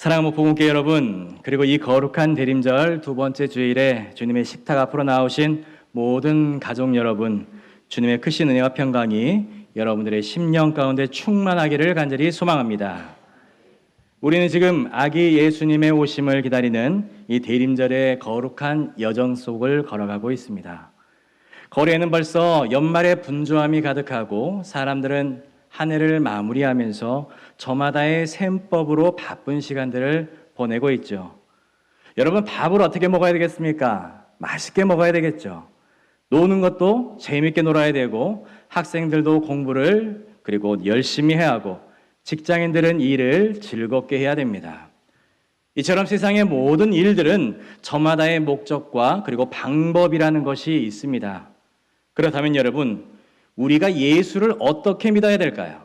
사랑하는 복음교회 여러분, 그리고 이 거룩한 대림절 두 번째 주일에 주님의 식탁 앞으로 나오신 모든 가족 여러분, 주님의 크신 은혜와 평강이 여러분들의 심령 가운데 충만하기를 간절히 소망합니다. 우리는 지금 아기 예수님의 오심을 기다리는 이 대림절의 거룩한 여정 속을 걸어가고 있습니다. 거리에는 벌써 연말의 분주함이 가득하고 사람들은 한 해를 마무리하면서 저마다의 셈법으로 바쁜 시간들을 보내고 있죠. 여러분, 밥을 어떻게 먹어야 되겠습니까? 맛있게 먹어야 되겠죠. 노는 것도 재미있게 놀아야 되고, 학생들도 공부를 그리고 열심히 해야 하고, 직장인들은 일을 즐겁게 해야 됩니다. 이처럼 세상의 모든 일들은 저마다의 목적과 그리고 방법이라는 것이 있습니다. 그렇다면 여러분, 우리가 예수를 어떻게 믿어야 될까요?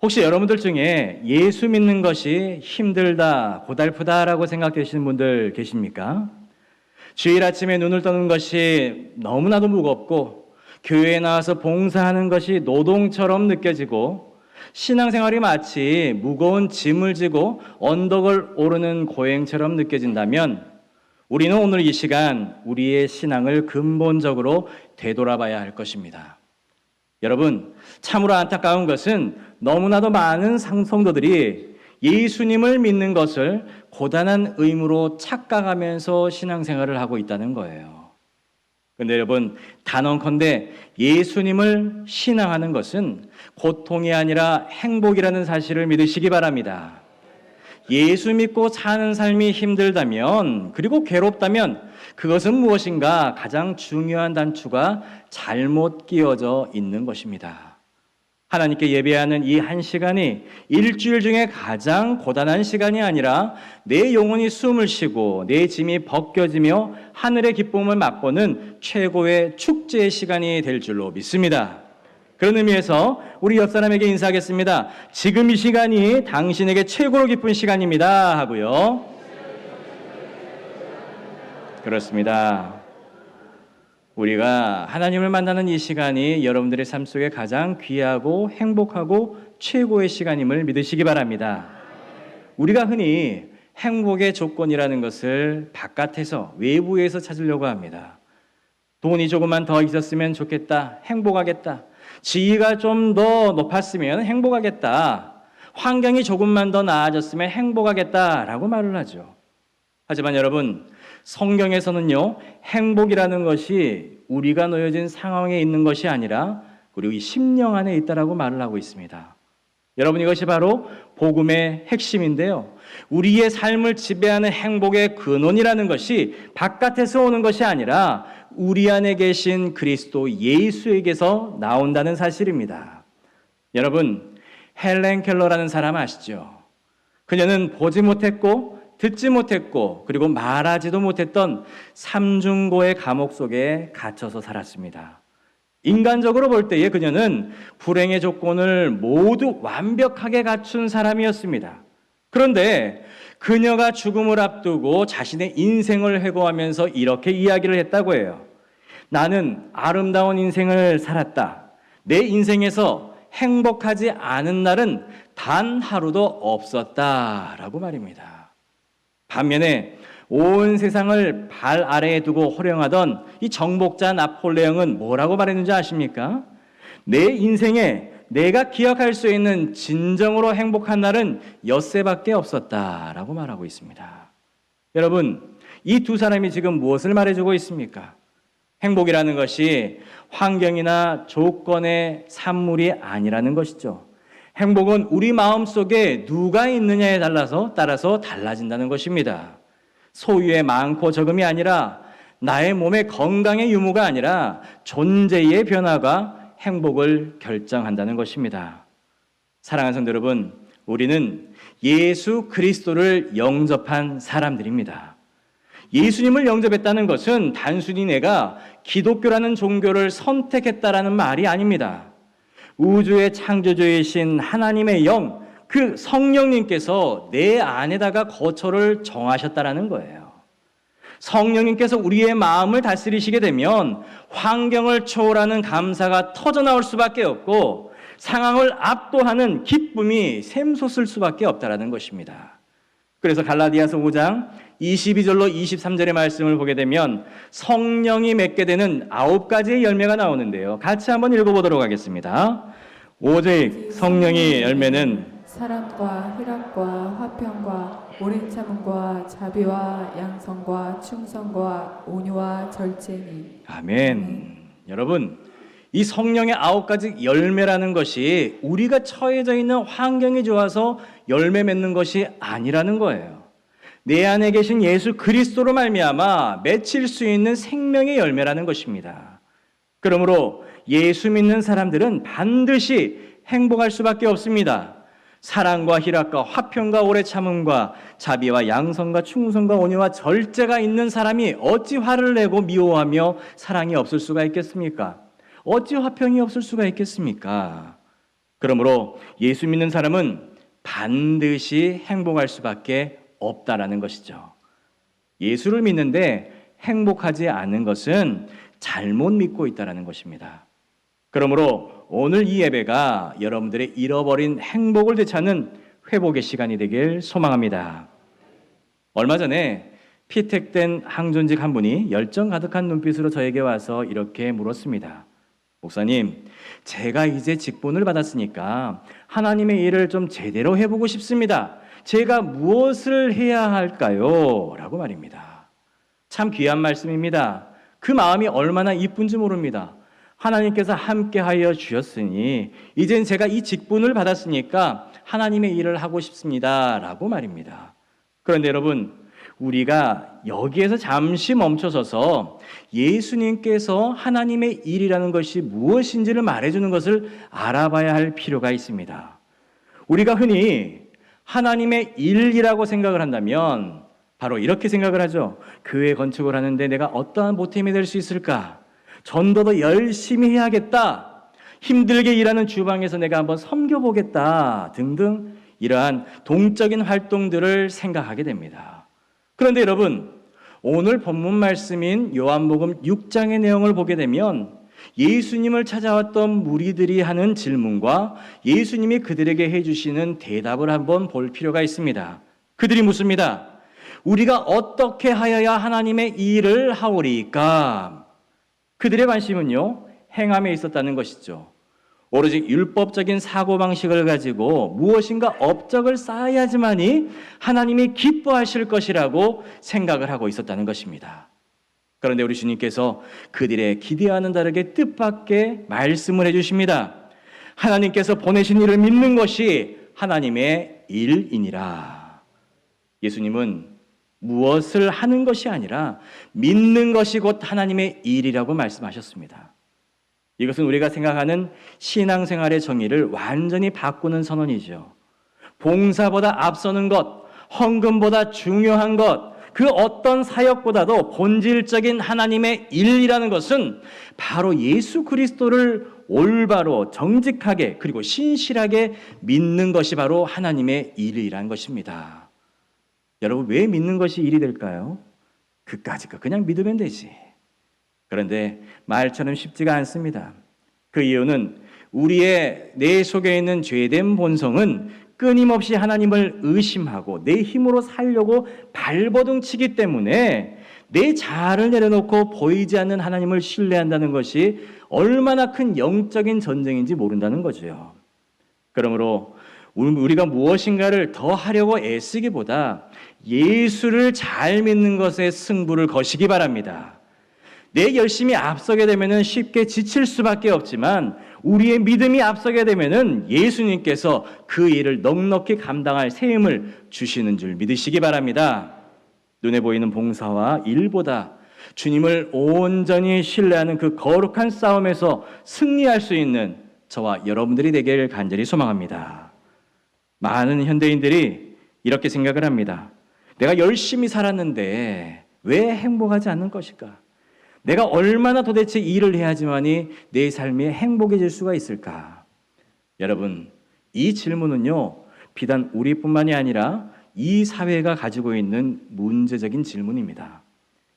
혹시 여러분들 중에 예수 믿는 것이 힘들다, 고달프다라고 생각되시는 분들 계십니까? 주일 아침에 눈을 떠는 것이 너무나도 무겁고 교회에 나와서 봉사하는 것이 노동처럼 느껴지고 신앙생활이 마치 무거운 짐을 지고 언덕을 오르는 고행처럼 느껴진다면 우리는 오늘 이 시간 우리의 신앙을 근본적으로 되돌아봐야 할 것입니다. 여러분, 참으로 안타까운 것은 너무나도 많은 성도들이 예수님을 믿는 것을 고단한 의무로 착각하면서 신앙생활을 하고 있다는 거예요. 그런데 여러분, 단언컨대 예수님을 신앙하는 것은 고통이 아니라 행복이라는 사실을 믿으시기 바랍니다. 예수 믿고 사는 삶이 힘들다면, 그리고 괴롭다면 그것은 무엇인가 가장 중요한 단추가 잘못 끼워져 있는 것입니다. 하나님께 예배하는 이 한 시간이 일주일 중에 가장 고단한 시간이 아니라 내 영혼이 숨을 쉬고 내 짐이 벗겨지며 하늘의 기쁨을 맛보는 최고의 축제의 시간이 될 줄로 믿습니다. 그런 의미에서 우리 옆 사람에게 인사하겠습니다. 지금 이 시간이 당신에게 최고로 기쁜 시간입니다 하고요. 그렇습니다. 우리가 하나님을 만나는 이 시간이 여러분들의 삶 속에 가장 귀하고 행복하고 최고의 시간임을 믿으시기 바랍니다. 우리가 흔히 행복의 조건이라는 것을 바깥에서, 외부에서 찾으려고 합니다. 돈이 조금만 더 있었으면 좋겠다, 행복하겠다. 지위가 좀 더 높았으면 행복하겠다. 환경이 조금만 더 나아졌으면 행복하겠다라고 말을 하죠. 하지만 여러분, 성경에서는요, 행복이라는 것이 우리가 놓여진 상황에 있는 것이 아니라 우리 이 심령 안에 있다라고 말을 하고 있습니다. 여러분, 이것이 바로 복음의 핵심인데요. 우리의 삶을 지배하는 행복의 근원이라는 것이 바깥에서 오는 것이 아니라 우리 안에 계신 그리스도 예수에게서 나온다는 사실입니다. 여러분, 헬렌 켈러라는 사람 아시죠? 그녀는 보지 못했고 듣지 못했고 그리고 말하지도 못했던 삼중고의 감옥 속에 갇혀서 살았습니다. 인간적으로 볼 때에 그녀는 불행의 조건을 모두 완벽하게 갖춘 사람이었습니다. 그런데 그녀가 죽음을 앞두고 자신의 인생을 회고하면서 이렇게 이야기를 했다고 해요. 나는 아름다운 인생을 살았다. 내 인생에서 행복하지 않은 날은 단 하루도 없었다라고 말입니다. 반면에 온 세상을 발 아래에 두고 호령하던 이 정복자 나폴레옹은 뭐라고 말했는지 아십니까? 내 인생에 내가 기억할 수 있는 진정으로 행복한 날은 엿새밖에 없었다라고 말하고 있습니다. 여러분, 이 두 사람이 지금 무엇을 말해주고 있습니까? 행복이라는 것이 환경이나 조건의 산물이 아니라는 것이죠. 행복은 우리 마음속에 누가 있느냐에 따라서 달라진다는 것입니다. 소유의 많고 적음이 아니라 나의 몸의 건강의 유무가 아니라 존재의 변화가 행복을 결정한다는 것입니다. 사랑하는 성도 여러분, 우리는 예수 그리스도를 영접한 사람들입니다. 예수님을 영접했다는 것은 단순히 내가 기독교라는 종교를 선택했다라는 말이 아닙니다. 우주의 창조주이신 하나님의 영, 그 성령님께서 내 안에다가 거처를 정하셨다라는 거예요. 성령님께서 우리의 마음을 다스리시게 되면 환경을 초월하는 감사가 터져나올 수밖에 없고 상황을 압도하는 기쁨이 샘솟을 수밖에 없다라는 것입니다. 그래서 갈라디아서 5장 22절로 23절의 말씀을 보게 되면 성령이 맺게 되는 9가지의 열매가 나오는데요. 같이 한번 읽어보도록 하겠습니다. 오직 성령의 열매는 사랑과 희락과 화평과 오랜 참음과 자비와 양성과 충성과 온유와 절제니. 아멘. 여러분, 이 성령의 9가지 열매라는 것이 우리가 처해져 있는 환경이 좋아서 열매 맺는 것이 아니라는 거예요. 내 안에 계신 예수 그리스도로 말미암아 맺힐 수 있는 생명의 열매라는 것입니다. 그러므로 예수 믿는 사람들은 반드시 행복할 수밖에 없습니다. 사랑과 희락과 화평과 오래 참음과 자비와 양성과 충성과 온유와 절제가 있는 사람이 어찌 화를 내고 미워하며 사랑이 없을 수가 있겠습니까? 어찌 화평이 없을 수가 있겠습니까? 그러므로 예수 믿는 사람은 반드시 행복할 수밖에 없다라는 것이죠. 예수를 믿는데 행복하지 않은 것은 잘못 믿고 있다라는 것입니다. 그러므로 오늘 이 예배가 여러분들의 잃어버린 행복을 되찾는 회복의 시간이 되길 소망합니다. 얼마 전에 피택된 항존직 한 분이 열정 가득한 눈빛으로 저에게 와서 이렇게 물었습니다. 목사님, 제가 이제 직분을 받았으니까 하나님의 일을 좀 제대로 해보고 싶습니다. 제가 무엇을 해야 할까요? 라고 말입니다. 참 귀한 말씀입니다. 그 마음이 얼마나 이쁜지 모릅니다. 하나님께서 함께하여 주셨으니 이젠 제가 이 직분을 받았으니까 하나님의 일을 하고 싶습니다. 라고 말입니다. 그런데 여러분, 우리가 여기에서 잠시 멈춰서서 예수님께서 하나님의 일이라는 것이 무엇인지를 말해주는 것을 알아봐야 할 필요가 있습니다. 우리가 흔히 하나님의 일이라고 생각을 한다면 바로 이렇게 생각을 하죠. 교회 건축을 하는데 내가 어떠한 보탬이 될 수 있을까? 전도도 열심히 해야겠다. 힘들게 일하는 주방에서 내가 한번 섬겨보겠다. 등등 이러한 동적인 활동들을 생각하게 됩니다. 그런데 여러분, 오늘 본문 말씀인 요한복음 6장의 내용을 보게 되면 예수님을 찾아왔던 무리들이 하는 질문과 예수님이 그들에게 해주시는 대답을 한번 볼 필요가 있습니다. 그들이 묻습니다. 우리가 어떻게 하여야 하나님의 일을 하오리까? 그들의 관심은요, 행함에 있었다는 것이죠. 오로지 율법적인 사고방식을 가지고 무엇인가 업적을 쌓아야지만이 하나님이 기뻐하실 것이라고 생각을 하고 있었다는 것입니다. 그런데 우리 주님께서 그들의 기대와는 다르게 뜻밖의 말씀을 해주십니다. 하나님께서 보내신 일을 믿는 것이 하나님의 일이니라. 예수님은 무엇을 하는 것이 아니라 믿는 것이 곧 하나님의 일이라고 말씀하셨습니다. 이것은 우리가 생각하는 신앙생활의 정의를 완전히 바꾸는 선언이죠. 봉사보다 앞서는 것, 헌금보다 중요한 것, 그 어떤 사역보다도 본질적인 하나님의 일이라는 것은 바로 예수 그리스도를 올바로 정직하게 그리고 신실하게 믿는 것이 바로 하나님의 일이라는 것입니다. 여러분, 왜 믿는 것이 일이 될까요? 그까짓 거 그냥 믿으면 되지. 그런데 말처럼 쉽지가 않습니다. 그 이유는 우리의 내 속에 있는 죄된 본성은 끊임없이 하나님을 의심하고 내 힘으로 살려고 발버둥치기 때문에 내 자아를 내려놓고 보이지 않는 하나님을 신뢰한다는 것이 얼마나 큰 영적인 전쟁인지 모른다는 거죠. 그러므로 우리가 무엇인가를 더 하려고 애쓰기보다 예수를 잘 믿는 것에 승부를 거시기 바랍니다. 내 열심이 앞서게 되면 쉽게 지칠 수밖에 없지만 우리의 믿음이 앞서게 되면 예수님께서 그 일을 넉넉히 감당할 새 힘을 주시는 줄 믿으시기 바랍니다. 눈에 보이는 봉사와 일보다 주님을 온전히 신뢰하는 그 거룩한 싸움에서 승리할 수 있는 저와 여러분들이 되길 간절히 소망합니다. 많은 현대인들이 이렇게 생각을 합니다. 내가 열심히 살았는데 왜 행복하지 않는 것일까? 내가 얼마나 도대체 일을 해야지만이 내 삶이 행복해질 수가 있을까? 여러분, 이 질문은요, 비단 우리뿐만이 아니라 이 사회가 가지고 있는 문제적인 질문입니다.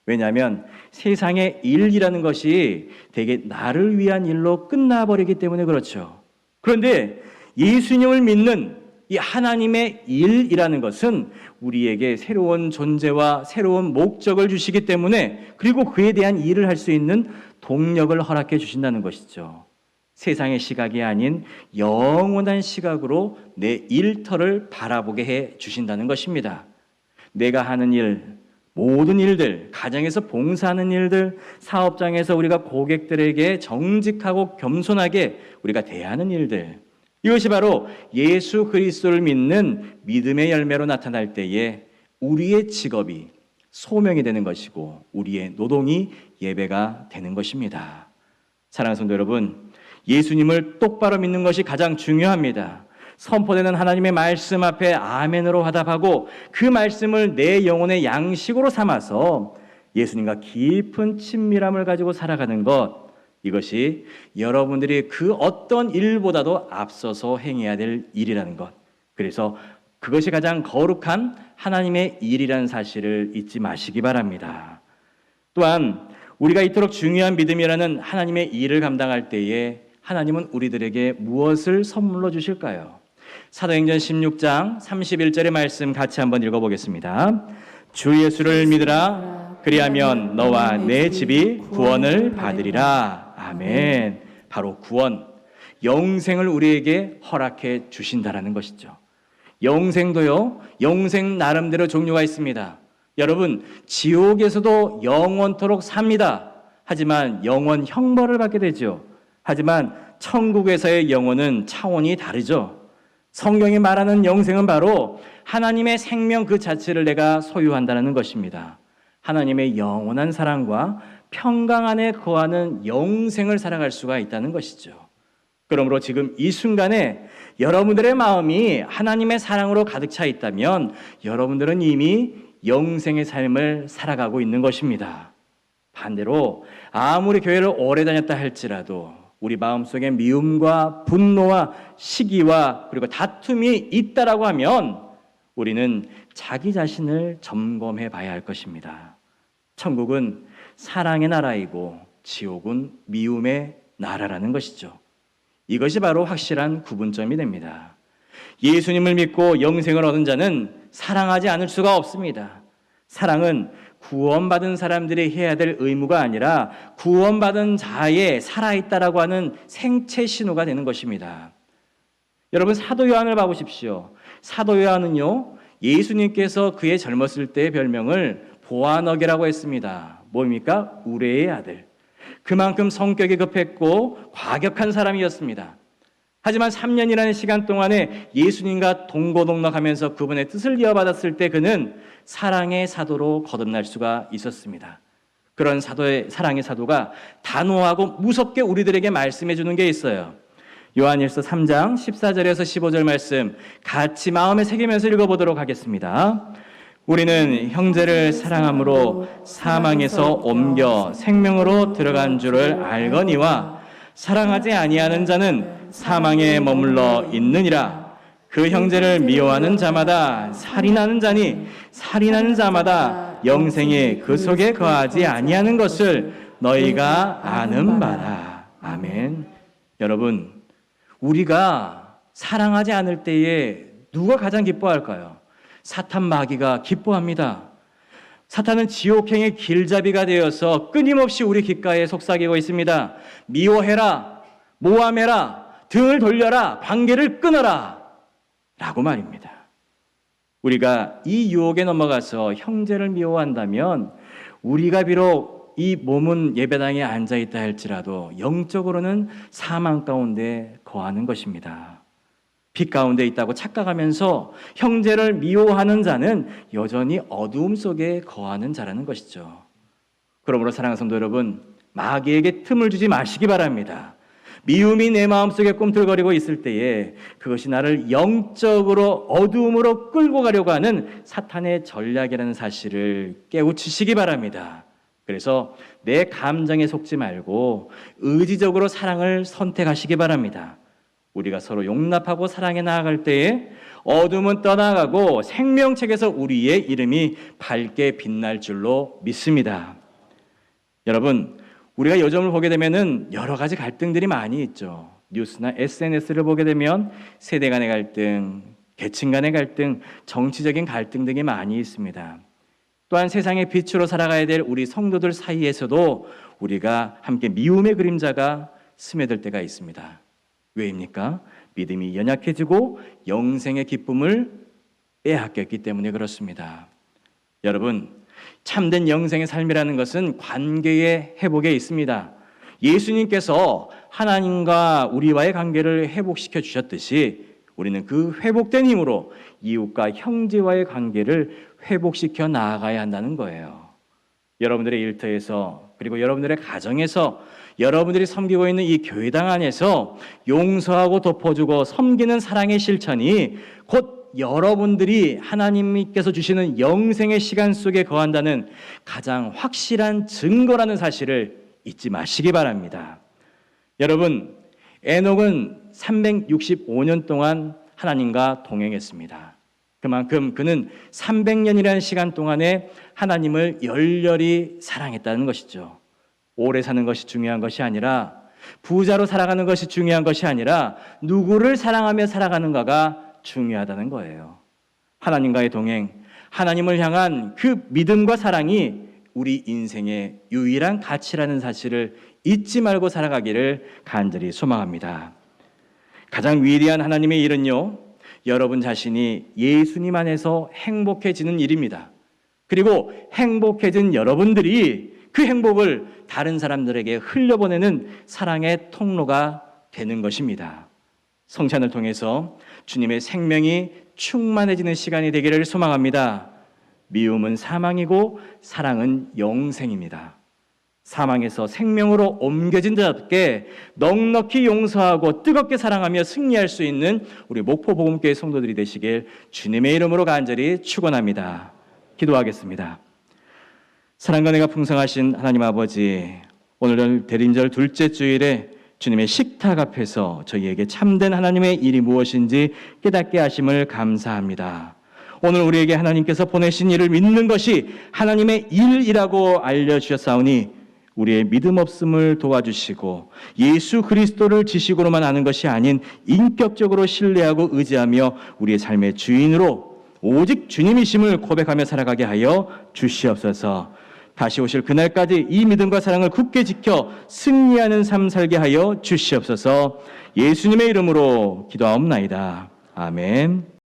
왜냐하면 세상의 일이라는 것이 되게 나를 위한 일로 끝나버리기 때문에 그렇죠. 그런데 예수님을 믿는 이 하나님의 일이라는 것은 우리에게 새로운 존재와 새로운 목적을 주시기 때문에, 그리고 그에 대한 일을 할 수 있는 동력을 허락해 주신다는 것이죠. 세상의 시각이 아닌 영원한 시각으로 내 일터를 바라보게 해 주신다는 것입니다. 내가 하는 일, 모든 일들, 가정에서 봉사하는 일들, 사업장에서 우리가 고객들에게 정직하고 겸손하게 우리가 대하는 일들, 이것이 바로 예수 그리스도를 믿는 믿음의 열매로 나타날 때에 우리의 직업이 소명이 되는 것이고 우리의 노동이 예배가 되는 것입니다. 사랑하는 성도 여러분, 예수님을 똑바로 믿는 것이 가장 중요합니다. 선포되는 하나님의 말씀 앞에 아멘으로 화답하고 그 말씀을 내 영혼의 양식으로 삼아서 예수님과 깊은 친밀함을 가지고 살아가는 것, 이것이 여러분들이 그 어떤 일보다도 앞서서 행해야 될 일이라는 것, 그래서 그것이 가장 거룩한 하나님의 일이라는 사실을 잊지 마시기 바랍니다. 또한 우리가 이토록 중요한 믿음이라는 하나님의 일을 감당할 때에 하나님은 우리들에게 무엇을 선물로 주실까요? 사도행전 16장 31절의 말씀 같이 한번 읽어보겠습니다. 주 예수를 믿으라. 그리하면 너와 내 집이 구원을 받으리라. 아멘. 바로 구원, 영생을 우리에게 허락해 주신다라는 것이죠. 영생도요, 영생 나름대로 종류가 있습니다. 여러분, 지옥에서도 영원토록 삽니다. 하지만 영원 형벌을 받게 되죠. 하지만 천국에서의 영혼은 차원이 다르죠. 성경이 말하는 영생은 바로 하나님의 생명 그 자체를 내가 소유한다는 것입니다. 하나님의 영원한 사랑과 평강 안에 거하는 영생을 살아갈 수가 있다는 것이죠. 그러므로 지금 이 순간에 여러분들의 마음이 하나님의 사랑으로 가득 차 있다면 여러분들은 이미 영생의 삶을 살아가고 있는 것입니다. 반대로 아무리 교회를 오래 다녔다 할지라도 우리 마음속에 미움과 분노와 시기와 그리고 다툼이 있다라고 하면 우리는 자기 자신을 점검해 봐야 할 것입니다. 천국은 사랑의 나라이고 지옥은 미움의 나라라는 것이죠. 이것이 바로 확실한 구분점이 됩니다. 예수님을 믿고 영생을 얻은 자는 사랑하지 않을 수가 없습니다. 사랑은 구원받은 사람들이 해야 될 의무가 아니라 구원받은 자의 살아있다라고 하는 생체 신호가 되는 것입니다. 여러분, 사도 요한을 봐보십시오. 사도 요한은요, 예수님께서 그의 젊었을 때의 별명을 보아너게라고 했습니다. 뭡니까? 우레의 아들. 그만큼 성격이 급했고 과격한 사람이었습니다. 하지만 3년이라는 시간 동안에 예수님과 동고동락하면서 그분의 뜻을 이어받았을 때 그는 사랑의 사도로 거듭날 수가 있었습니다. 그런 사랑의 사도가 단호하고 무섭게 우리들에게 말씀해 주는 게 있어요. 요한일서 3장 14절에서 15절 말씀 같이 마음에 새기면서 읽어보도록 하겠습니다. 우리는 형제를 사랑함으로 사망에서 옮겨 생명으로 들어간 줄을 알거니와 사랑하지 아니하는 자는 사망에 머물러 있느니라. 그 형제를 미워하는 자마다 살인하는 자니 살인하는 자마다 영생이 그 속에 거하지 아니하는 것을 너희가 아는 바라. 아멘. 여러분, 우리가 사랑하지 않을 때에 누가 가장 기뻐할까요? 사탄 마귀가 기뻐합니다. 사탄은 지옥행의 길잡이가 되어서 끊임없이 우리 귓가에 속삭이고 있습니다. 미워해라, 모함해라, 등을 돌려라, 관계를 끊어라 라고 말입니다. 우리가 이 유혹에 넘어가서 형제를 미워한다면 우리가 비록 이 몸은 예배당에 앉아있다 할지라도 영적으로는 사망 가운데 거하는 것입니다. 빛 가운데 있다고 착각하면서 형제를 미워하는 자는 여전히 어두움 속에 거하는 자라는 것이죠. 그러므로 사랑하는 성도 여러분, 마귀에게 틈을 주지 마시기 바랍니다. 미움이 내 마음속에 꿈틀거리고 있을 때에 그것이 나를 영적으로 어두움으로 끌고 가려고 하는 사탄의 전략이라는 사실을 깨우치시기 바랍니다. 그래서 내 감정에 속지 말고 의지적으로 사랑을 선택하시기 바랍니다. 우리가 서로 용납하고 사랑해 나아갈 때에 어둠은 떠나가고 생명책에서 우리의 이름이 밝게 빛날 줄로 믿습니다. 여러분, 우리가 요즘을 보게 되면은 여러 가지 갈등들이 많이 있죠. 뉴스나 SNS를 보게 되면 세대 간의 갈등, 계층 간의 갈등, 정치적인 갈등 등이 많이 있습니다. 또한 세상의 빛으로 살아가야 될 우리 성도들 사이에서도 우리가 함께 미움의 그림자가 스며들 때가 있습니다. 왜입니까? 믿음이 연약해지고 영생의 기쁨을 빼앗겼기 때문에 그렇습니다. 여러분, 참된 영생의 삶이라는 것은 관계의 회복에 있습니다. 예수님께서 하나님과 우리와의 관계를 회복시켜 주셨듯이 우리는 그 회복된 힘으로 이웃과 형제와의 관계를 회복시켜 나아가야 한다는 거예요. 여러분들의 일터에서, 그리고 여러분들의 가정에서, 여러분들이 섬기고 있는 이 교회당 안에서 용서하고 덮어주고 섬기는 사랑의 실천이 곧 여러분들이 하나님께서 주시는 영생의 시간 속에 거한다는 가장 확실한 증거라는 사실을 잊지 마시기 바랍니다. 여러분, 에녹은 365년 동안 하나님과 동행했습니다. 그만큼 그는 300년이라는 시간 동안에 하나님을 열렬히 사랑했다는 것이죠. 오래 사는 것이 중요한 것이 아니라, 부자로 살아가는 것이 중요한 것이 아니라 누구를 사랑하며 살아가는가가 중요하다는 거예요. 하나님과의 동행, 하나님을 향한 그 믿음과 사랑이 우리 인생의 유일한 가치라는 사실을 잊지 말고 살아가기를 간절히 소망합니다. 가장 위대한 하나님의 일은요, 여러분 자신이 예수님 안에서 행복해지는 일입니다. 그리고 행복해진 여러분들이 그 행복을 다른 사람들에게 흘려보내는 사랑의 통로가 되는 것입니다. 성찬을 통해서 주님의 생명이 충만해지는 시간이 되기를 소망합니다. 미움은 사망이고 사랑은 영생입니다. 사망에서 생명으로 옮겨진 자답게 넉넉히 용서하고 뜨겁게 사랑하며 승리할 수 있는 우리 목포복음교회 성도들이 되시길 주님의 이름으로 간절히 축원합니다. 기도하겠습니다. 사랑과 은혜가 풍성하신 하나님 아버지, 오늘 대림절 둘째 주일에 주님의 식탁 앞에서 저희에게 참된 하나님의 일이 무엇인지 깨닫게 하심을 감사합니다. 오늘 우리에게 하나님께서 보내신 일을 믿는 것이 하나님의 일이라고 알려주셨사오니 우리의 믿음 없음을 도와주시고 예수 그리스도를 지식으로만 아는 것이 아닌 인격적으로 신뢰하고 의지하며 우리의 삶의 주인으로 오직 주님이심을 고백하며 살아가게 하여 주시옵소서. 다시 오실 그날까지 이 믿음과 사랑을 굳게 지켜 승리하는 삶 살게 하여 주시옵소서. 예수님의 이름으로 기도하옵나이다. 아멘.